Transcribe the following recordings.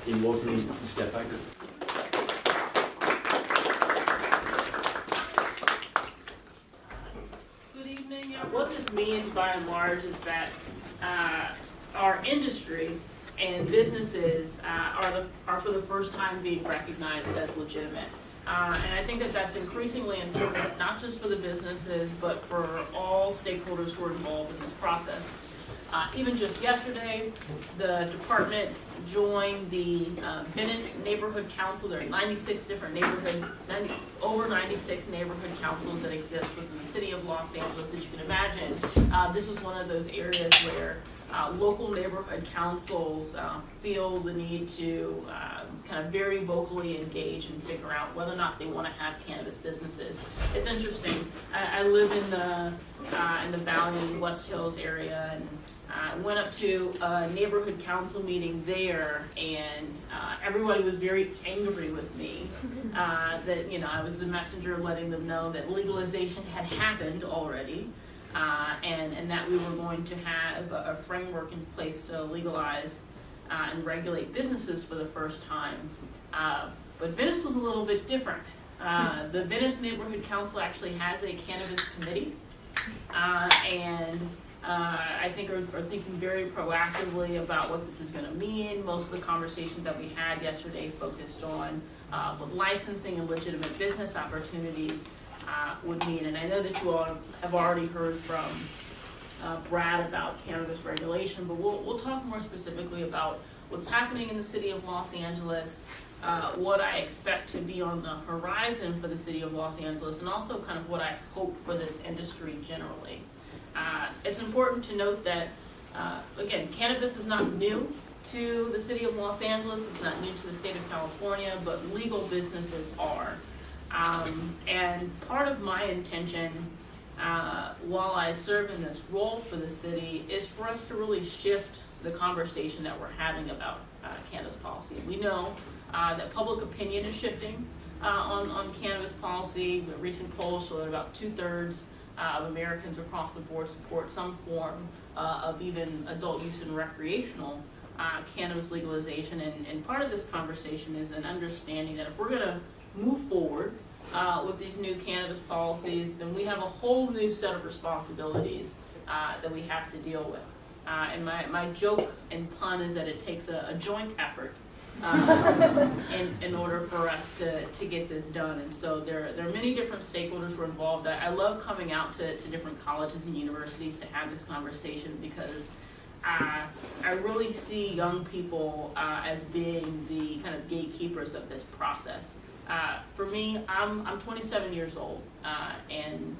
in welcoming Ms. Getbacker. Good evening. What this means by and large is that our industry and businesses are for the first time being recognized as legitimate. And I think that that's increasingly important, not just for the businesses, but for all stakeholders who are involved in this process. Even just yesterday, the department joined the Venice Neighborhood Council. There are 96 different over 96 neighborhood councils that exist within the city of Los Angeles. As you can imagine, this is one of those areas where local neighborhood councils feel the need to kind of very vocally engage and figure out whether or not they want to have cannabis businesses. It's interesting. I live in the Valley and West Hills area, and went up to a neighborhood council meeting there, and everybody was very angry with me that I was the messenger letting them know that legalization had happened already. And that we were going to have a framework in place to legalize and regulate businesses for the first time. But Venice was a little bit different. The Venice Neighborhood Council actually has a cannabis committee, and I think are thinking very proactively about what this is going to mean. Most of the conversations that we had yesterday focused on what licensing and legitimate business opportunities would mean. And I know that you all have already heard from Brad about cannabis regulation, but we'll talk more specifically about what's happening in the city of Los Angeles, what I expect to be on the horizon for the city of Los Angeles, and also kind of what I hope for this industry generally. It's important to note that, again, cannabis is not new to the city of Los Angeles, it's not new to the state of California, but legal businesses are. And part of my intention, while I serve in this role for the city, is for us to really shift the conversation that we're having about cannabis policy. We know that public opinion is shifting on cannabis policy. The recent polls show that about 2/3 of Americans across the board support some form of even adult use and recreational cannabis legalization. And part of this conversation is an understanding that if we're going to move forward with these new cannabis policies, then we have a whole new set of responsibilities that we have to deal with. And my joke and pun is that it takes a joint effort in order for us to get this done. And so there are many different stakeholders who are involved. I love coming out to different colleges and universities to have this conversation, because I really see young people as being the kind of gatekeepers of this process. For me, I'm 27 years old and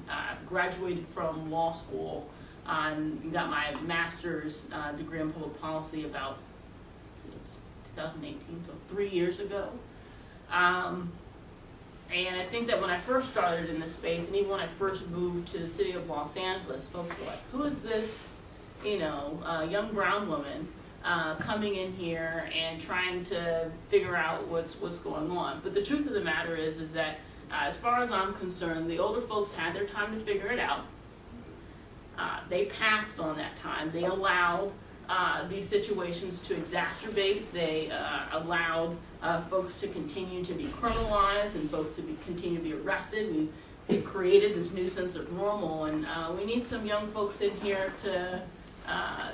graduated from law school and got my master's degree in public policy about 2018, so 3 years ago. And I think that when I first started in this space, and even when I first moved to the city of Los Angeles, folks were like, who is this, young brown woman coming in here and trying to figure out what's going on? But the truth of the matter is that as far as I'm concerned, the older folks had their time to figure it out. They passed on that time. They allowed these situations to exacerbate. They allowed folks to continue to be criminalized and folks to continue to be arrested. We've created this new sense of normal, and we need some young folks in here to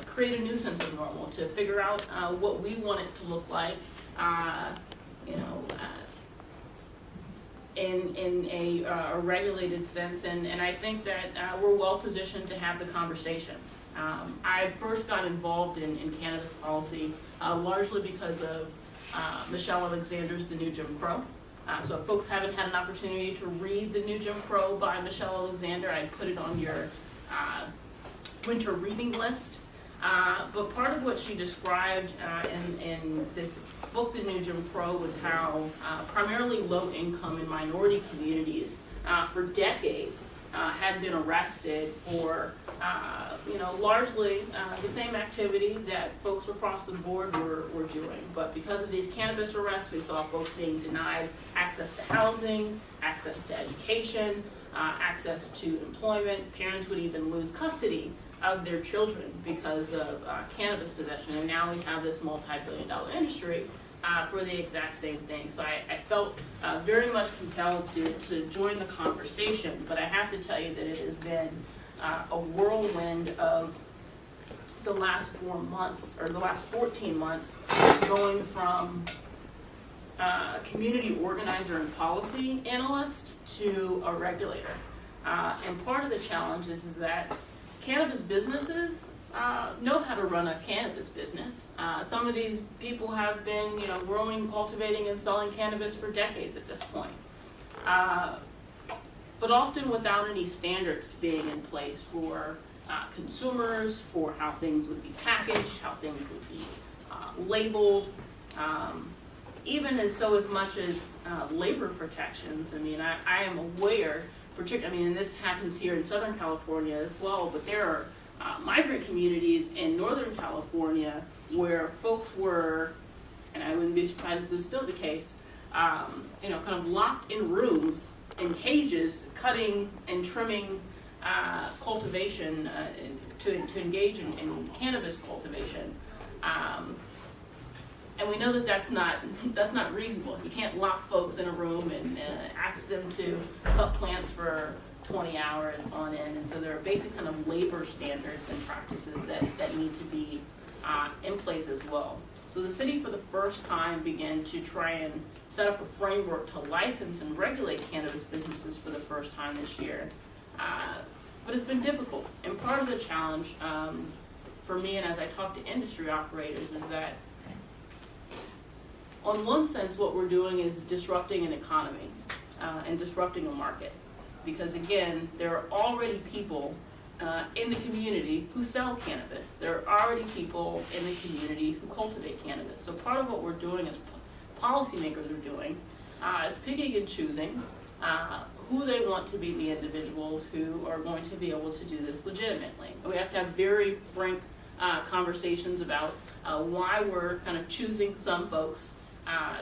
create a new sense of normal, to figure out what we want it to look like, in a regulated sense, and I think that we're well positioned to have the conversation. I first got involved in cannabis policy largely because of Michelle Alexander's The New Jim Crow. So if folks haven't had an opportunity to read The New Jim Crow by Michelle Alexander, I'd put it on your winter reading list. But part of what she described in this book, The New Jim Crow, was how primarily low-income and minority communities for decades had been arrested for, largely the same activity that folks across the board were doing. But because of these cannabis arrests, we saw folks being denied access to housing, access to education, access to employment. Parents would even lose custody of their children because of cannabis possession. And now we have this multi-billion-dollar industry for the exact same thing. So I felt very much compelled to join the conversation, but I have to tell you that it has been a whirlwind of the last 4 months, or the last 14 months, going from community organizer and policy analyst to a regulator. And part of the challenge is that cannabis businesses know how to run a cannabis business. Some of these people have been, growing, cultivating, and selling cannabis for decades at this point. But often without any standards being in place for consumers, for how things would be packaged, how things would be labeled, even as much as labor protections. I mean, I am aware, particularly, and this happens here in Southern California as well, but there are migrant communities in Northern California where folks were, and I wouldn't be surprised if this is still the case, kind of locked in rooms, in cages, cutting and trimming cultivation to engage in cannabis cultivation. And we know that that's not reasonable. You can't lock folks in a room and ask them to cut plants for 20 hours on end. And so there are basic kind of labor standards and practices that need to be in place as well. So the city for the first time began to try and set up a framework to license and regulate cannabis businesses for the first time this year. But it's been difficult. And part of the challenge for me, and as I talk to industry operators, is that on one sense, what we're doing is disrupting an economy and disrupting a market. Because again, there are already people in the community who sell cannabis. There are already people in the community who cultivate cannabis. So part of what we're doing, as policymakers are doing, is picking and choosing who they want to be the individuals who are going to be able to do this legitimately. We have to have very frank conversations about why we're kind of choosing some folks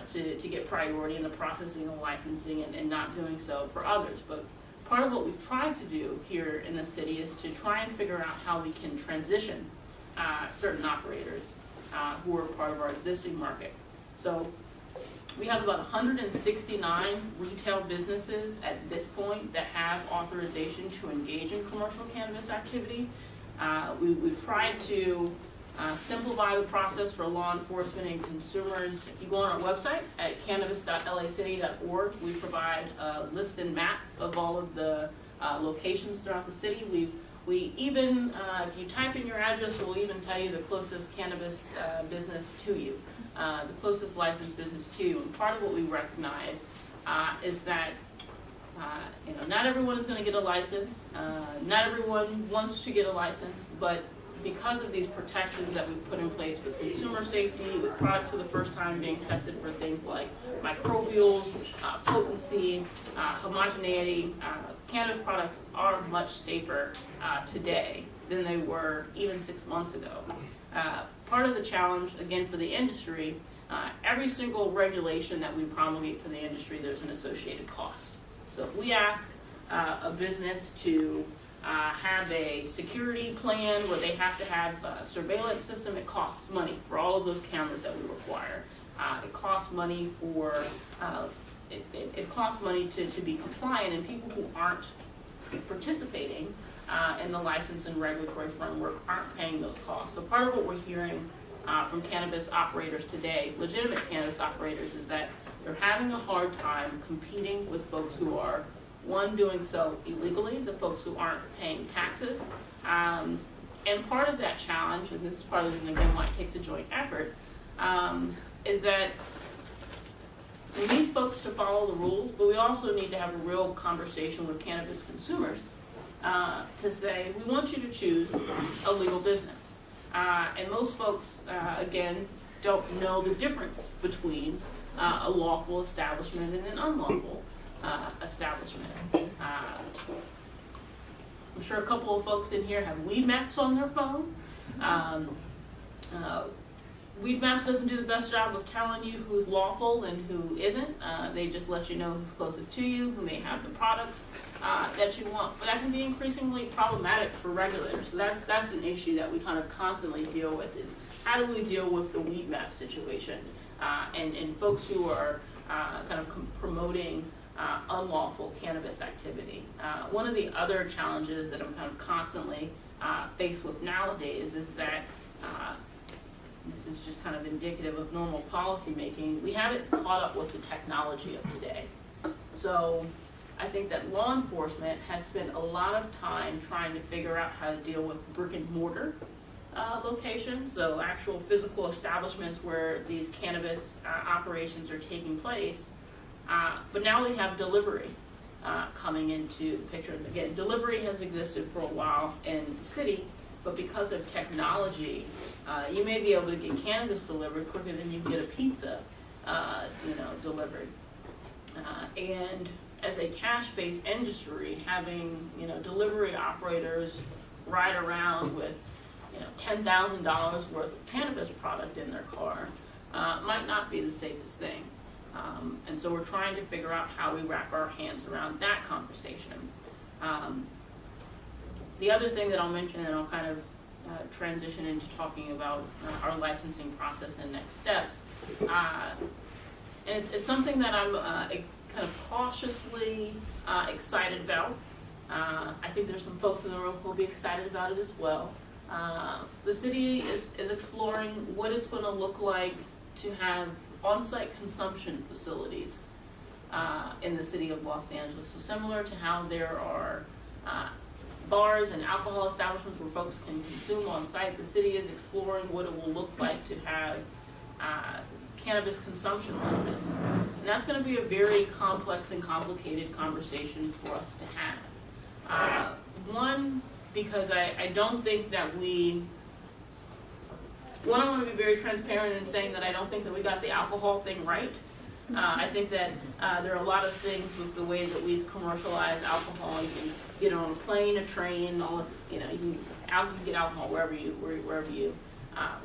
to get priority in the processing and licensing and not doing so for others. But part of what we've tried to do here in the city is to try and figure out how we can transition certain operators who are part of our existing market. So we have about 169 retail businesses at this point that have authorization to engage in commercial cannabis activity. We've tried to simplify the process for law enforcement and consumers. If you go on our website at cannabis.lacity.org, we provide a list and map of all of the locations throughout the city. We even, if you type in your address, we'll even tell you the closest cannabis business to you, the closest licensed business to you. And part of what we recognize is that not everyone is going to get a license. Not everyone wants to get a license, but because of these protections that we've put in place with consumer safety, with products for the first time being tested for things like microbials, potency, homogeneity, cannabis products are much safer today than they were even 6 months ago. Part of the challenge, again, for the industry, every single regulation that we promulgate for the industry, there's an associated cost. So if we ask a business to have a security plan where they have to have a surveillance system, it costs money for all of those cameras that we require. It costs money for it costs money to be compliant, and people who aren't participating in the license and regulatory framework aren't paying those costs. So part of what we're hearing from cannabis operators today, legitimate cannabis operators, is that they're having a hard time competing with folks who are, one, doing so illegally, the folks who aren't paying taxes. And part of that challenge, and this is part of the reason, again, why it takes a joint effort, is that we need folks to follow the rules, but we also need to have a real conversation with cannabis consumers to say, we want you to choose a legal business. And most folks, again, don't know the difference between a lawful establishment and an unlawful establishment. I'm sure a couple of folks in here have weed maps on their phone. Weed maps doesn't do the best job of telling you who's lawful and who isn't. They just let you know who's closest to you, who may have the products that you want. But that can be increasingly problematic for regulators. So that's an issue that we kind of constantly deal with, is how do we deal with the weed map situation? and folks who are kind of promoting unlawful cannabis activity. One of the other challenges that I'm kind of constantly faced with nowadays is that this is just kind of indicative of normal policy making. We haven't caught up with the technology of today. So I think that law enforcement has spent a lot of time trying to figure out how to deal with brick and mortar locations, so actual physical establishments where these cannabis operations are taking place. But now we have delivery coming into the picture. And again, delivery has existed for a while in the city, but because of technology, you may be able to get cannabis delivered quicker than you can get a pizza, delivered. And as a cash-based industry, having delivery operators ride around with $10,000 worth of cannabis product in their car might not be the safest thing. And so we're trying to figure out how we wrap our hands around that conversation. The other thing that I'll mention, and I'll kind of transition into talking about our licensing process and next steps, and it's something that I'm kind of cautiously excited about. I think there's some folks in the room who will be excited about it as well. The city is exploring what it's going to look like to have on-site consumption facilities in the city of Los Angeles. So similar to how there are bars and alcohol establishments where folks can consume on-site, the city is exploring what it will look like to have cannabis consumption like this. And that's going to be a very complex and complicated conversation for us to have. One, because I don't think that I want to be very transparent in saying that I don't think that we got the alcohol thing right. I think that there are a lot of things with the way that we've commercialized alcohol. You can get on a plane, a train, you can get alcohol wherever you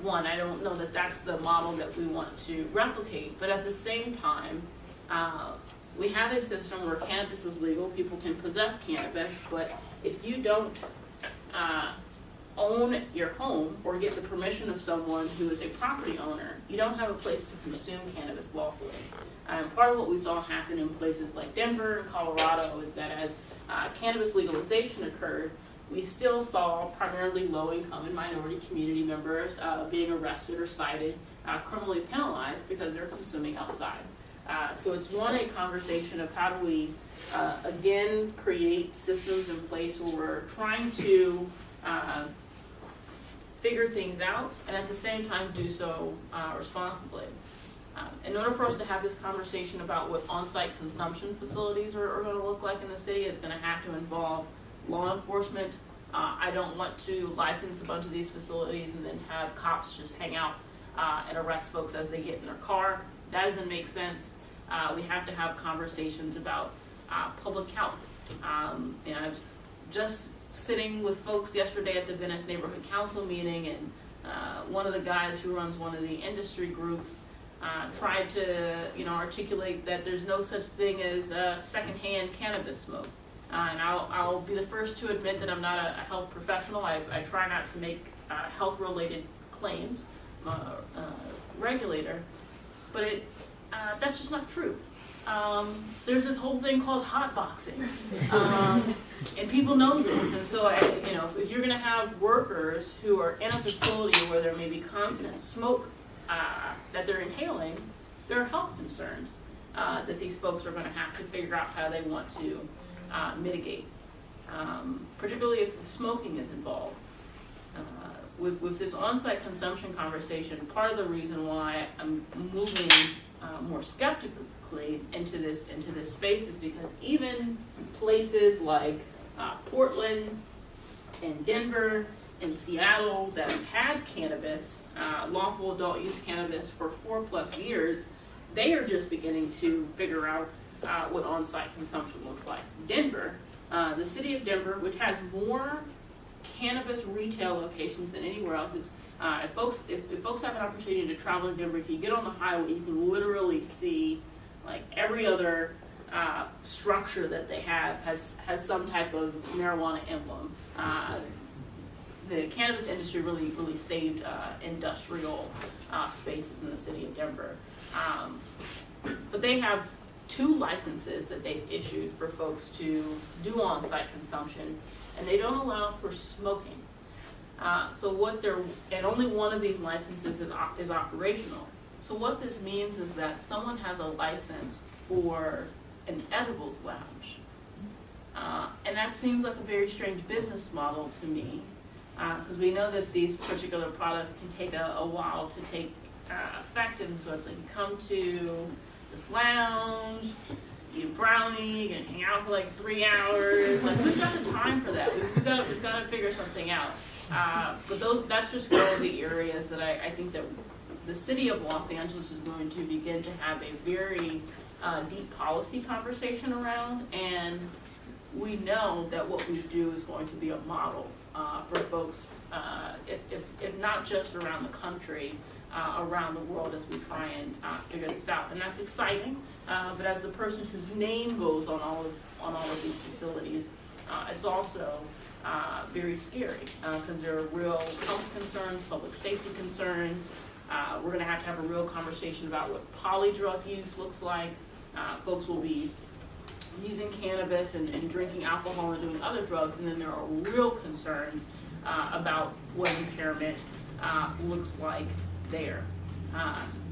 want. I don't know that that's the model that we want to replicate, but at the same time, we have a system where cannabis is legal. People can possess cannabis, but if you don't own your home or get the permission of someone who is a property owner, you don't have a place to consume cannabis lawfully. And part of what we saw happen in places like Denver and Colorado is that as cannabis legalization occurred, we still saw primarily low-income and minority community members being arrested or cited, criminally penalized because they're consuming outside. So it's a conversation of how do we, again, create systems in place where we're trying to figure things out and at the same time do so responsibly. In order for us to have this conversation about what on-site consumption facilities are going to look like in the city, it's going to have to involve law enforcement. I don't want to license a bunch of these facilities and then have cops just hang out and arrest folks as they get in their car. That doesn't make sense. We have to have conversations about public health. I was just sitting with folks yesterday at the Venice Neighborhood Council meeting, and one of the guys who runs one of the industry groups tried to articulate that there's no such thing as secondhand cannabis smoke. And I'll be the first to admit that I'm not a health professional. I try not to make health-related claims, regulator, but that's just not true. There's this whole thing called hotboxing, and people know this. And so, if you're going to have workers who are in a facility where there may be constant smoke that they're inhaling, there are health concerns that these folks are going to have to figure out how they want to mitigate, particularly if smoking is involved. With this on-site consumption conversation, part of the reason why I'm moving more skeptically into this space is because even places like Portland and Denver and Seattle that have had cannabis, lawful adult use cannabis for 4+ years, they are just beginning to figure out what on-site consumption looks like. Denver, the city of Denver, which has more cannabis retail locations than anywhere else. It's, if folks have an opportunity to travel to Denver, if you get on the highway, you can literally see like every other structure that they have has some type of marijuana emblem. the cannabis industry really saved industrial spaces in the city of Denver. But they have 2 licenses that they've issued for folks to do on-site consumption, and they don't allow for smoking. And only one of these licenses is operational. So what this means is that someone has a license for an edibles lounge. And that seems like a very strange business model to me, because we know that these particular products can take a while to take effect, and so it's like you come to this lounge, eat a brownie, and hang out for like 3 hours. Like, who's got the time for that? We've got to figure something out. But that's just one of the areas that I think that the city of Los Angeles is going to begin to have a very deep policy conversation around, and we know that what we do is going to be a model for folks, if not just around the country, around the world as we try and figure this out. And that's exciting, but as the person whose name goes on all of these facilities, it's also very scary, because there are real health concerns, public safety concerns. We're going to have a real conversation about what polydrug use looks like. Folks will be using cannabis and drinking alcohol and doing other drugs, and then there are real concerns about what impairment looks like there.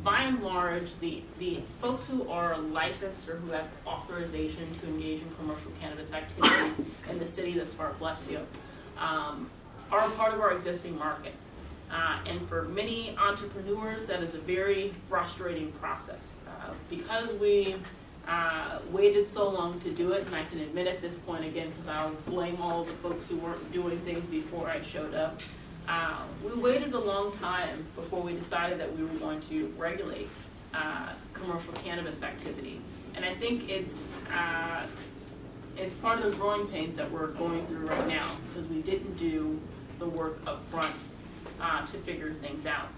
By and large, the folks who are licensed or who have authorization to engage in commercial cannabis activity in the city thus far, bless you, are a part of our existing market. And for many entrepreneurs, that is a very frustrating process. Because we waited so long to do it, and I can admit at this point again, because I'll blame all the folks who weren't doing things before I showed up, we waited a long time before we decided that we were going to regulate commercial cannabis activity. And I think it's part of the growing pains that we're going through right now, because we didn't do the work up front to figure things out.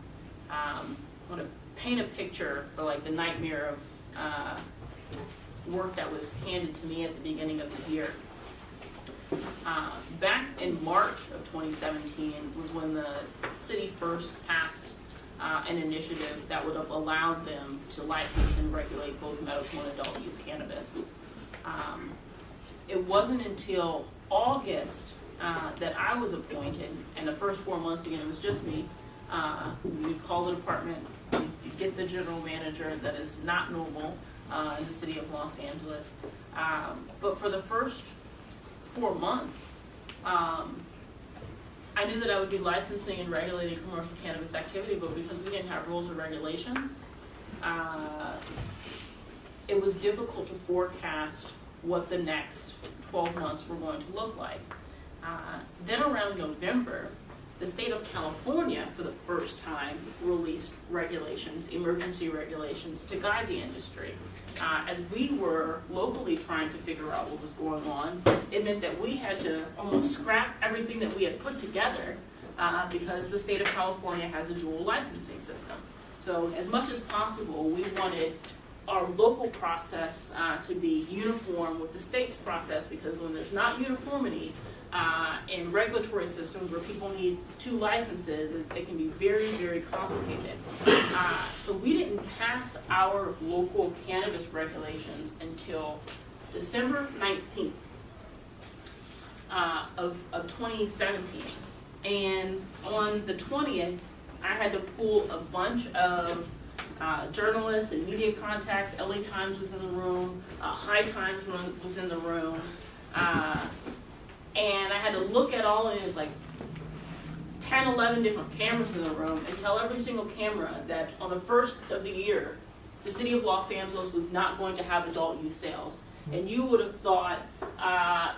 I want to paint a picture for like the nightmare of work that was handed to me at the beginning of the year. Back in March of 2017 was when the city first passed an initiative that would have allowed them to license and regulate both medical and adult use cannabis. It wasn't until August that I was appointed, and the first 4 months, again, it was just me. You'd call the department, you'd get the general manager. That is not normal in the city of Los Angeles. But for the first 4 months, I knew that I would be licensing and regulating commercial cannabis activity, but because we didn't have rules or regulations, it was difficult to forecast what the next 12 months were going to look like. Then around November, the state of California, for the first time, released regulations, emergency regulations, to guide the industry. As we were locally trying to figure out what was going on, it meant that we had to almost scrap everything that we had put together because the state of California has a dual licensing system. So as much as possible, we wanted our local process to be uniform with the state's process, because when there's not uniformity in regulatory systems where people need 2 licenses, it can be very, very complicated. So we didn't pass our local cannabis regulations until December 19th of 2017. And on the 20th, I had to pull a bunch of journalists and media contacts. LA Times was in the room, High Times was in the room, and I had to look at all of it. It's like 10, 11 different cameras in the room, and tell every single camera that on the first of the year, the city of Los Angeles was not going to have adult use sales. And you would have thought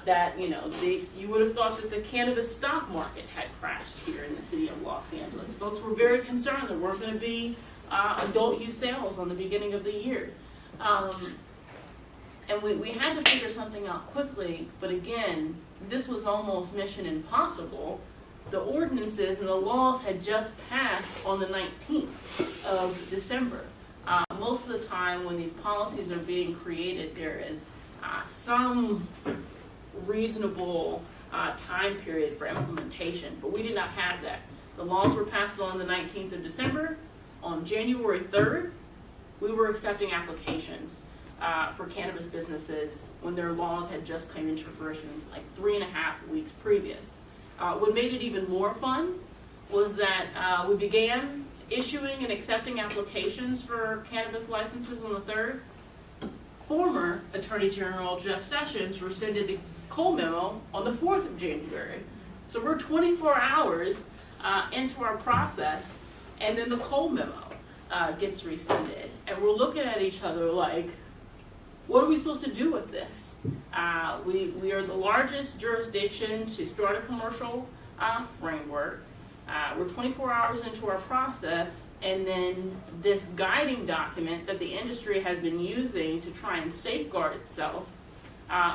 that, you would have thought that the cannabis stock market had crashed here in the city of Los Angeles. Folks were very concerned there weren't going to be adult use sales on the beginning of the year. And we had to figure something out quickly, but again, this was almost mission impossible. The ordinances and the laws had just passed on the 19th of December. Most of the time when these policies are being created, there is some reasonable time period for implementation, but we did not have that. The laws were passed on the 19th of December. On January 3rd, we were accepting applications for cannabis businesses when their laws had just come into fruition like 3.5 weeks previous. What made it even more fun was that we began issuing and accepting applications for cannabis licenses on the 3rd. Former Attorney General Jeff Sessions rescinded the Cole memo on the 4th of January. So we're 24 hours into our process, and then the Cole memo gets rescinded. And we're looking at each other like, what are we supposed to do with this? We are the largest jurisdiction to start a commercial framework. We're 24 hours into our process, and then this guiding document that the industry has been using to try and safeguard itself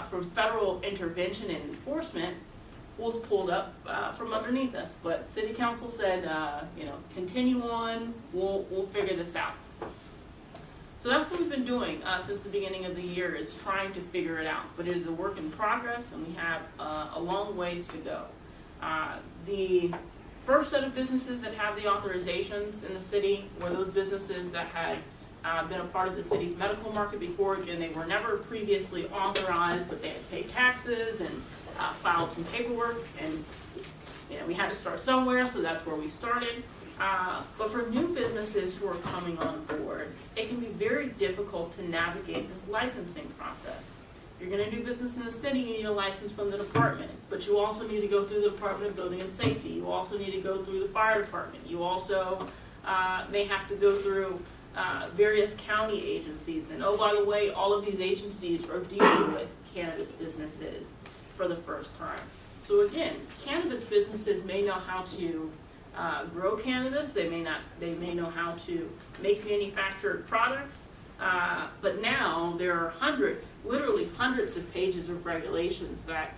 from federal intervention and enforcement was pulled up from underneath us. But City Council said, continue on, we'll figure this out. So that's what we've been doing since the beginning of the year, is trying to figure it out. But it is a work in progress, and we have a long ways to go. The first set of businesses that have the authorizations in the city were those businesses that had been a part of the city's medical market before. Again, they were never previously authorized, but they had paid taxes and filed some paperwork, and we had to start somewhere, so that's where we started. But for new businesses who are coming on board, it can be very difficult to navigate this licensing process. If you're going to do business in the city, you need a license from the department, but you also need to go through the Department of Building and Safety. You also need to go through the fire department. You also may have to go through various county agencies. And oh, by the way, all of these agencies are dealing with cannabis businesses for the first time. So again, cannabis businesses may know how to grow cannabis. They may know how to make manufactured products. But now there are literally hundreds of pages of regulations that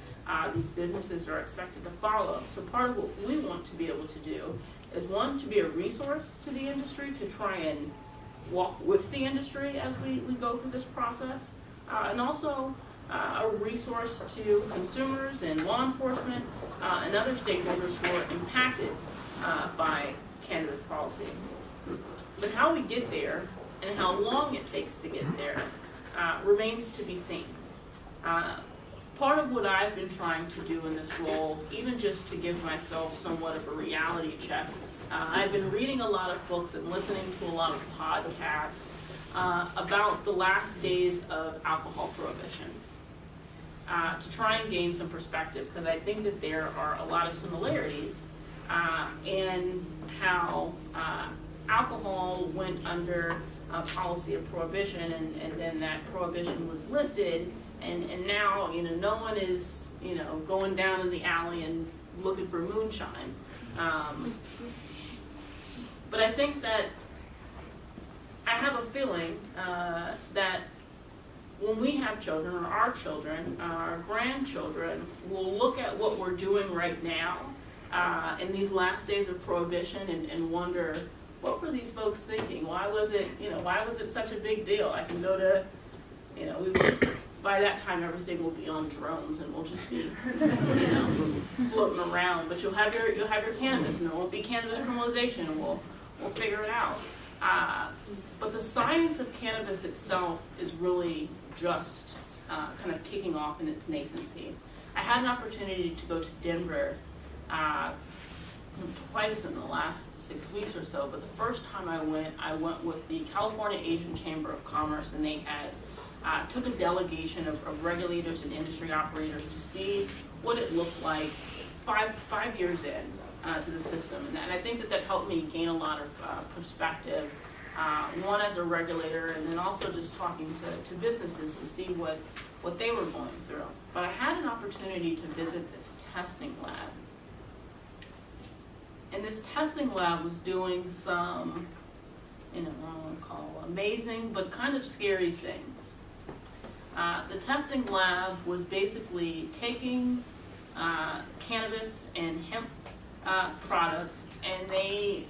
these businesses are expected to follow. So part of what we want to be able to do is, one, to be a resource to the industry, to try and walk with the industry as we go through this process, and also a resource to consumers and law enforcement and other stakeholders who are impacted by cannabis policy. But how we get there and how long it takes to get there remains to be seen. Part of what I've been trying to do in this role, even just to give myself somewhat of a reality check, I've been reading a lot of books and listening to a lot of podcasts about the last days of alcohol prohibition, to try and gain some perspective, because I think that there are a lot of similarities in how alcohol went under policy of prohibition, and then that prohibition was lifted, and now no one is going down in the alley and looking for moonshine. But I think that I have a feeling that when we have children, or our children, our grandchildren, will look at what we're doing right now in these last days of prohibition and wonder, what were these folks thinking? Why was it such a big deal? I can go to, by that time everything will be on drones and we'll just be, floating around. But you'll have your cannabis, and there won't be cannabis criminalization, and we'll figure it out. But the science of cannabis itself is really just kind of kicking off in its nascency. I had an opportunity to go to Denver twice in the last 6 weeks or so, but the first time I went with the California Asian Chamber of Commerce, and they had took a delegation of regulators and industry operators to see what it looked like five years in to the system, and I think that helped me gain a lot of perspective. One, as a regulator, and then also just talking to businesses to see what they were going through. But I had an opportunity to visit this testing lab. And this testing lab was doing some, I don't want to call amazing, but kind of scary things. The testing lab was basically taking cannabis and hemp products, and they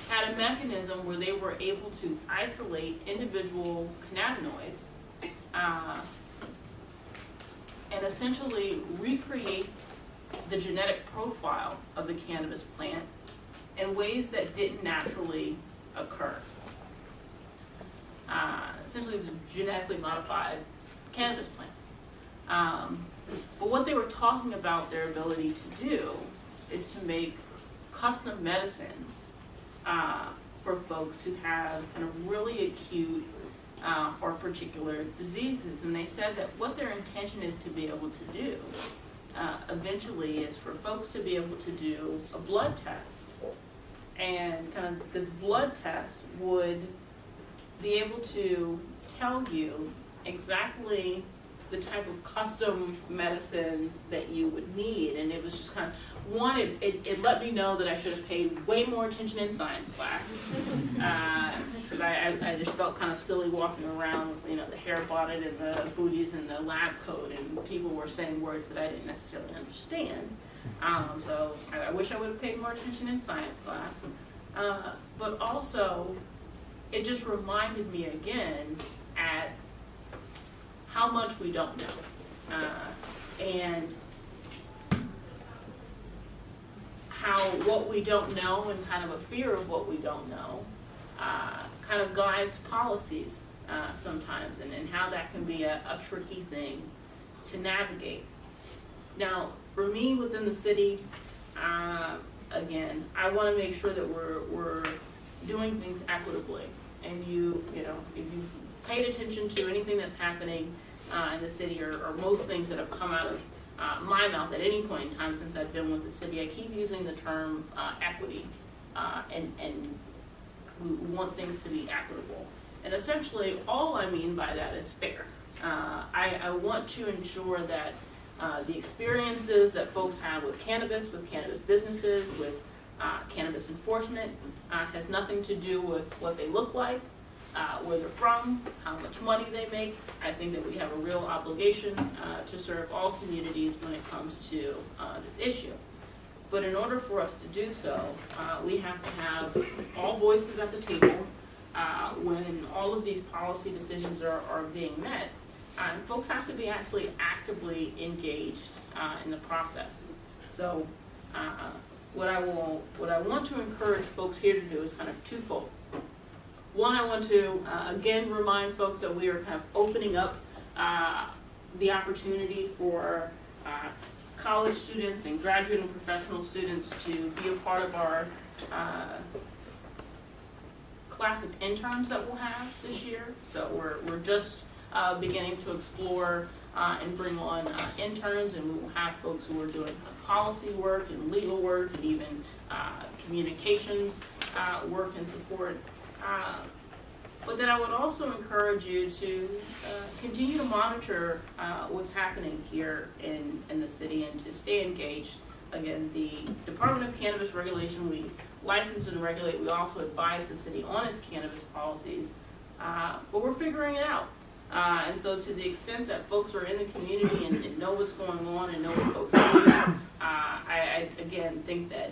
had a mechanism where they were able to isolate individual cannabinoids and essentially recreate the genetic profile of the cannabis plant in ways that didn't naturally occur. Essentially, these are genetically modified cannabis plants. But what they were talking about their ability to do is to make custom medicines for folks who have kind of really acute or particular diseases. And they said that what their intention is to be able to do eventually is for folks to be able to do a blood test. And kind of this blood test would be able to tell you exactly the type of custom medicine that you would need. And it was just kind of, one, it let me know that I should have paid way more attention in science class. Because I just felt kind of silly walking around with, you know, the hair bonnet and the booties and the lab coat, and people were saying words that I didn't necessarily understand. So I wish I would have paid more attention in science class. But also, it just reminded me again at how much we don't know. And how what we don't know and kind of a fear of what we don't know kind of guides policies sometimes, and how that can be a tricky thing to navigate. Now, for me within the city, again, I want to make sure that we're doing things equitably. And you know, if you've paid attention to anything that's happening in the city, or most things that have come out of my mouth at any point in time since I've been with the city, I keep using the term equity, and we want things to be equitable. And essentially, all I mean by that is fair. I want to ensure that the experiences that folks have with cannabis businesses, with cannabis enforcement, has nothing to do with what they look like, where they're from, how much money they make. I think that we have a real obligation to serve all communities when it comes to this issue. But in order for us to do so, we have to have all voices at the table when all of these policy decisions are being met. And folks have to be actually actively engaged in the process. So what I want to encourage folks here to do is kind of twofold. One, I want to, again, remind folks that we are kind of opening up the opportunity for college students and graduate and professional students to be a part of our class of interns that we'll have this year. So we're just beginning to explore and bring on interns, and we will have folks who are doing policy work and legal work and even communications work and support. But then I would also encourage you to continue to monitor what's happening here in the city and to stay engaged. Again, the Department of Cannabis Regulation, we license and regulate. We also advise the city on its cannabis policies, but we're figuring it out. And so to the extent that folks are in the community and know what's going on and know what folks need, I again think that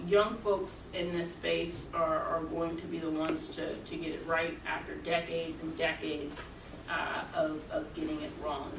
young folks in this space are going to be the ones to get it right after decades and decades of getting it wrong.